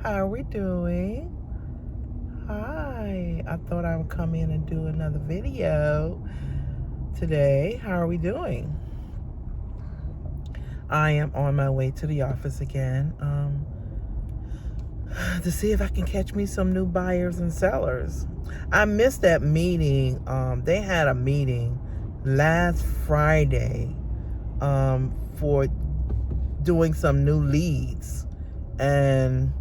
How are we doing? Hi. I thought I would come in and do another video today. How are we doing? I am on my way to the office again to see if I can catch me some new buyers and sellers. I missed that meeting. They had a meeting last Friday for doing some new leads, and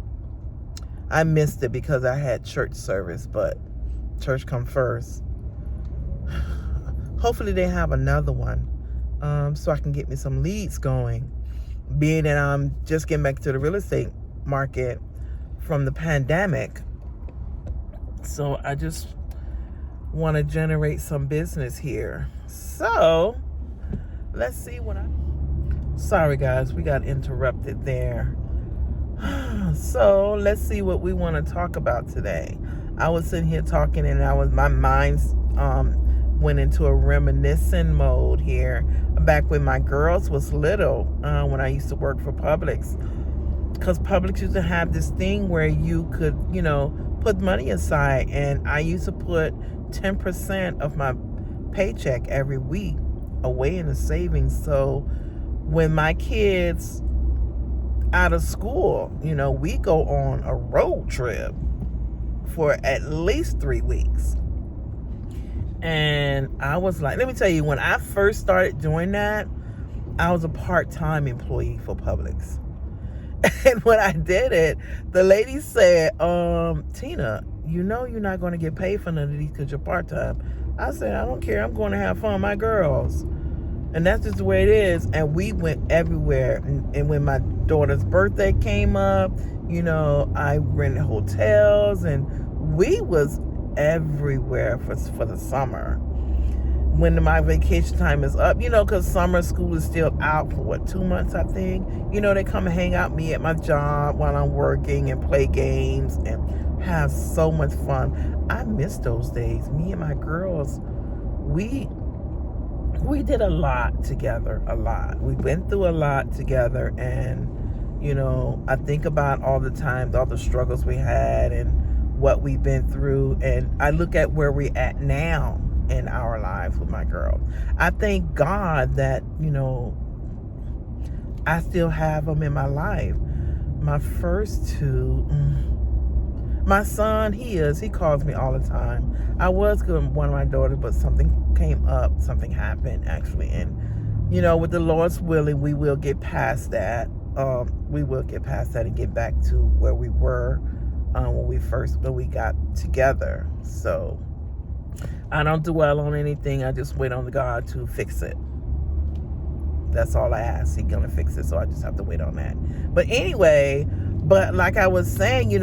I missed it because I had church service, but church come first. Hopefully they have another one so I can get me some leads going, being that I'm just getting back to the real estate market from the pandemic. So I just want to generate some business here. So let's see what sorry guys, we got interrupted there. So let's see what we want to talk about today. I was sitting here talking, and my mind went into a reminiscent mode here back when my girls was little, when I used to work for Publix, because Publix used to have this thing where you could, put money aside, and I used to put 10% of my paycheck every week away in the savings. So when my kids out of school, we go on a road trip for at least 3 weeks. And I was like, let me tell you, when I first started doing that, I was a part-time employee for Publix. And when I did it, the lady said, Tina, you're not going to get paid for none of these because you're part-time. I said, I don't care. I'm going to have fun with my girls. And that's just the way it is. And we went everywhere. And when my daughter's birthday came up, I rented hotels, and we was everywhere for the summer. When my vacation time is up, because summer school is still out for 2 months, I think. They come and hang out me at my job while I'm working and play games and have so much fun. I miss those days. Me and my girls, we did a lot together, a lot. We went through a lot together, and, I think about all the times, all the struggles we had and what we've been through, and I look at where we're at now in our lives with my girl. I thank God that, I still have them in my life. My first two, my son, he calls me all the time. I was good with one of my daughters, but something happened actually. And, with the Lord's willing, we will get past that. We will get past that and get back to where we were when we got together. So I don't dwell on anything. I just wait on God to fix it. That's all I ask. He's gonna fix it, so I just have to wait on that. But anyway, like I was saying,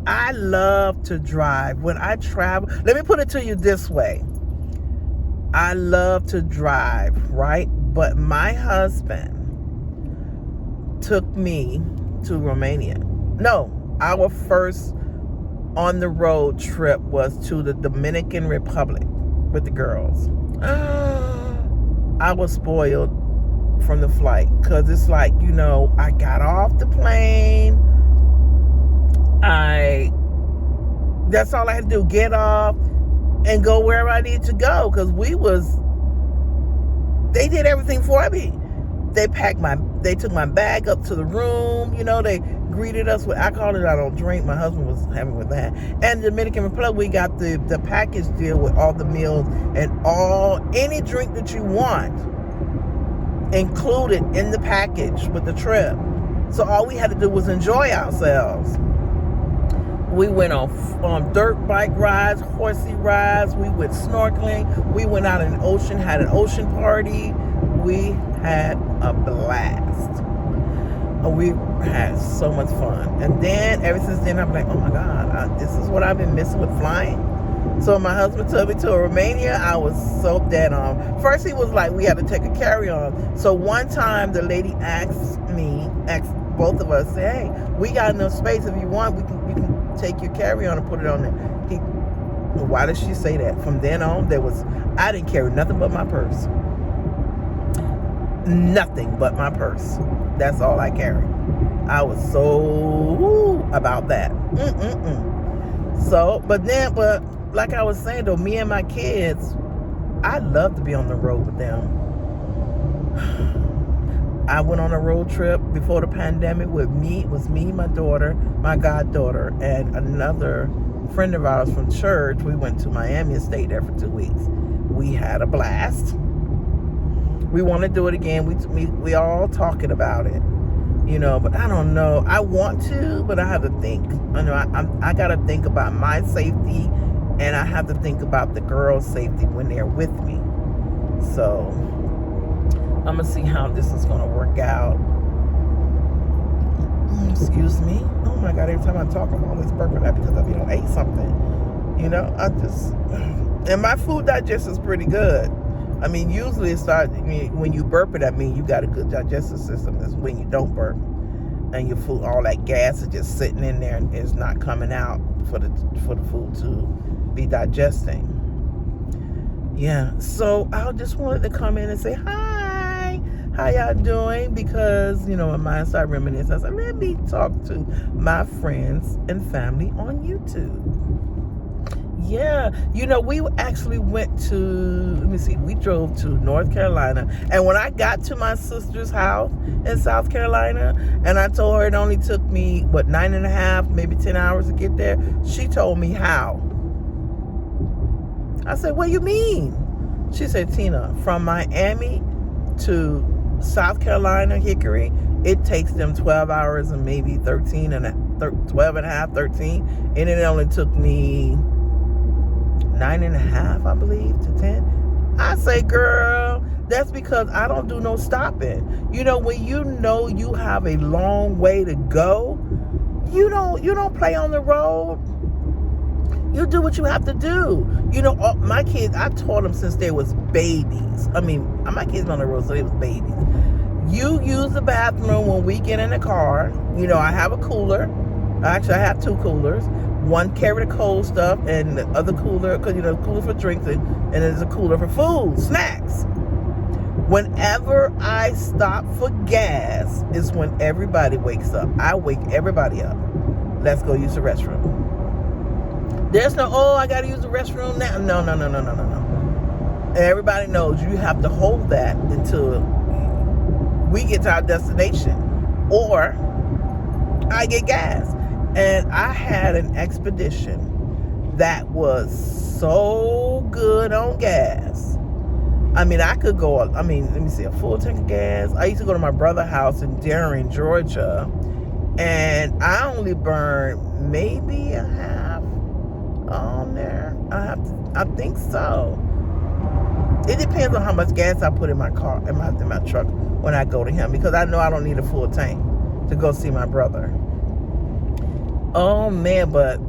I love to drive. When I travel, let me put it to you this way. I love to drive, right? But my husband took me to Romania. No, our first on the road trip was to the Dominican Republic with the girls. I was spoiled from the flight, because it's like, I got off the plane. That's all I had to do, get off and go wherever I needed to go, because they did everything for me. They took my bag up to the room, they greeted us with alcohol that I don't drink. My husband was having with that. And the Dominican Republic, we got the package deal with all the meals and any drink that you want included in the package with the trip. So all we had to do was enjoy ourselves. We went on dirt bike rides, horsey rides. We went snorkeling. We went out in the ocean, had an ocean party. We had a blast. We had so much fun. And then, ever since then, I'm like, oh my God, this is what I've been missing with flying. So my husband took me to Romania. I was so dead on. First, he was like, we had to take a carry-on. So one time, the lady asked both of us, say, hey, we got enough space. If you want, you can take your carry-on and put it on there. Why did she say that? From then on, I didn't carry nothing but my purse. nothing but my purse. That's all I carry. I was so about that. So, but like I was saying though, me and my kids, I love to be on the road with them. I went on a road trip before the pandemic with me. It was me, my daughter, my goddaughter, and another friend of ours from church. We went to Miami and stayed there for 2 weeks. We had a blast. We want to do it again. We all talking about it, but I don't know. I want to, but I have to think. I got to think about my safety, and I have to think about the girls' safety when they're with me. So I'm going to see how this is going to work out. Excuse me. Oh my God, every time I talk, I'm always burping that because I ate something. And my food digestion is pretty good. Usually it starts, when you burp it, you got a good digestive system. That's when you don't burp. And your food, all that gas is just sitting in there and it's not coming out for the food to be digesting. Yeah, so I just wanted to come in and say hi. How y'all doing? Because, my mind started reminiscing. I said, let me talk to my friends and family on YouTube. Yeah, we actually went to, we drove to North Carolina. And when I got to my sister's house in South Carolina, and I told her it only took me, 9.5, maybe 10 hours to get there, she told me how. I said, what do you mean? She said, Tina, from Miami to South Carolina, Hickory, it takes them 12 hours and maybe 12 and a half, 13. And it only took me 9.5, I believe, to 10. I say, girl, that's because I don't do no stopping. When you have a long way to go, you don't play on the road. You do what you have to do. My kids, I taught them since they was babies. My kids on the road, so they was babies. You use the bathroom when we get in the car. I have a cooler. Actually, I have 2 coolers. One carry the cold stuff, and the other cooler, because the cooler for drinks, and there's a cooler for food, snacks. Whenever I stop for gas is when everybody wakes up. I wake everybody up. Let's go use the restroom. There's no, I got to use the restroom now. No. Everybody knows you have to hold that until we get to our destination, or I get gas. And I had an expedition that was so good on gas. I could go, let me see, a full tank of gas. I used to go to my brother's house in Darien, Georgia, and I only burned maybe a half on there. I think so. It depends on how much gas I put in my car, in my truck when I go to him, because I know I don't need a full tank to go see my brother. Oh man, but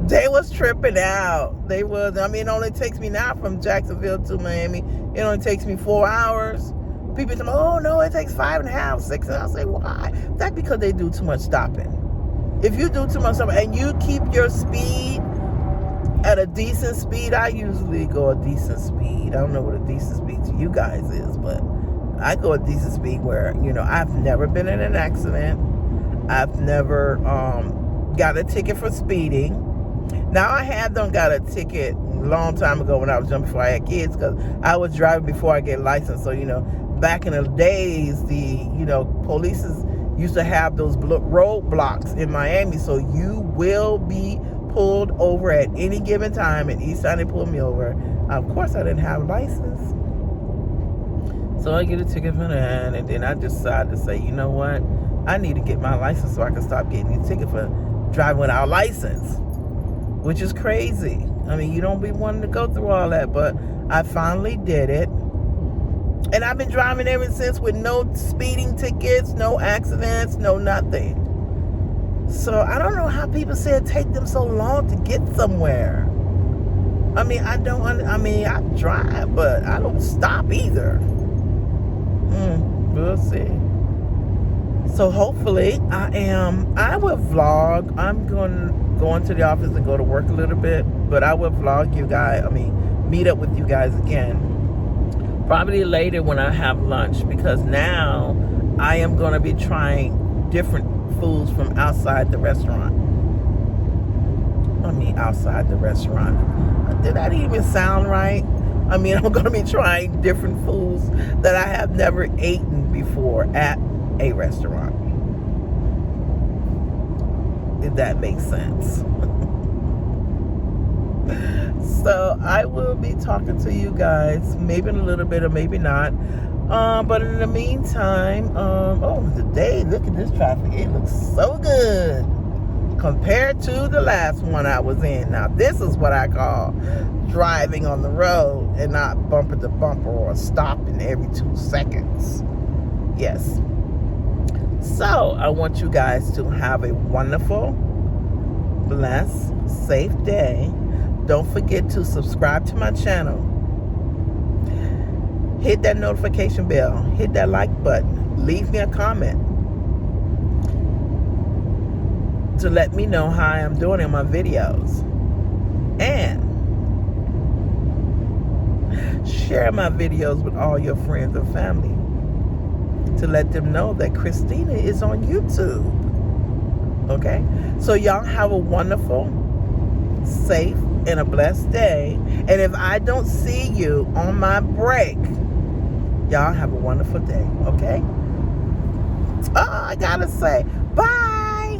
they was tripping out. They was, it only takes me now from Jacksonville to Miami. It only takes me 4 hours. People tell me, oh no, it takes 5.5, 6. And I say, why? That's because they do too much stopping. If you do too much stopping and you keep your speed at a decent speed, I usually go a decent speed. I don't know what a decent speed to you guys is, but I go a decent speed where, I've never been in an accident. I've never, got a ticket for speeding. Now I had done got a ticket a long time ago when I was young, before I had kids, because I was driving before I get licensed. So back in the days, the police used to have those roadblocks in Miami, so you will be pulled over at any given time. And each time they pulled me over, of course I didn't have a license, so I get a ticket for that. And then I decided to say, you know what, I need to get my license so I can stop getting these tickets for driving without license, which is crazy. You don't be wanting to go through all that, but I finally did it. And I've been driving ever since with no speeding tickets, no accidents, no nothing. So I don't know how people say it take them so long to get somewhere. I drive, but I don't stop either. We'll see. So hopefully I will vlog. I'm going to the office and go to work a little bit, but I will vlog you guys. Meet up with you guys again. Probably later when I have lunch, because now I am going to be trying different foods from outside the restaurant. I mean, outside the restaurant. Did that even sound right? I mean, I'm going to be trying different foods that I have never eaten before at a restaurant. If that makes sense. So I will be talking to you guys, maybe in a little bit or maybe not. But in the meantime, oh, today, look at this traffic. It looks so good compared to the last one I was in. Now, this is what I call driving on the road and not bumper to bumper or stopping every 2 seconds. Yes. So, I want you guys to have a wonderful, blessed, safe day. Don't forget to subscribe to my channel. Hit that notification bell. Hit that like button. Leave me a comment to let me know how I'm doing in my videos. And share my videos with all your friends and family to let them know that Christina is on YouTube. Okay? So y'all have a wonderful, safe, and a blessed day. And if I don't see you on my break, y'all have a wonderful day. Okay? Oh, I gotta say, bye.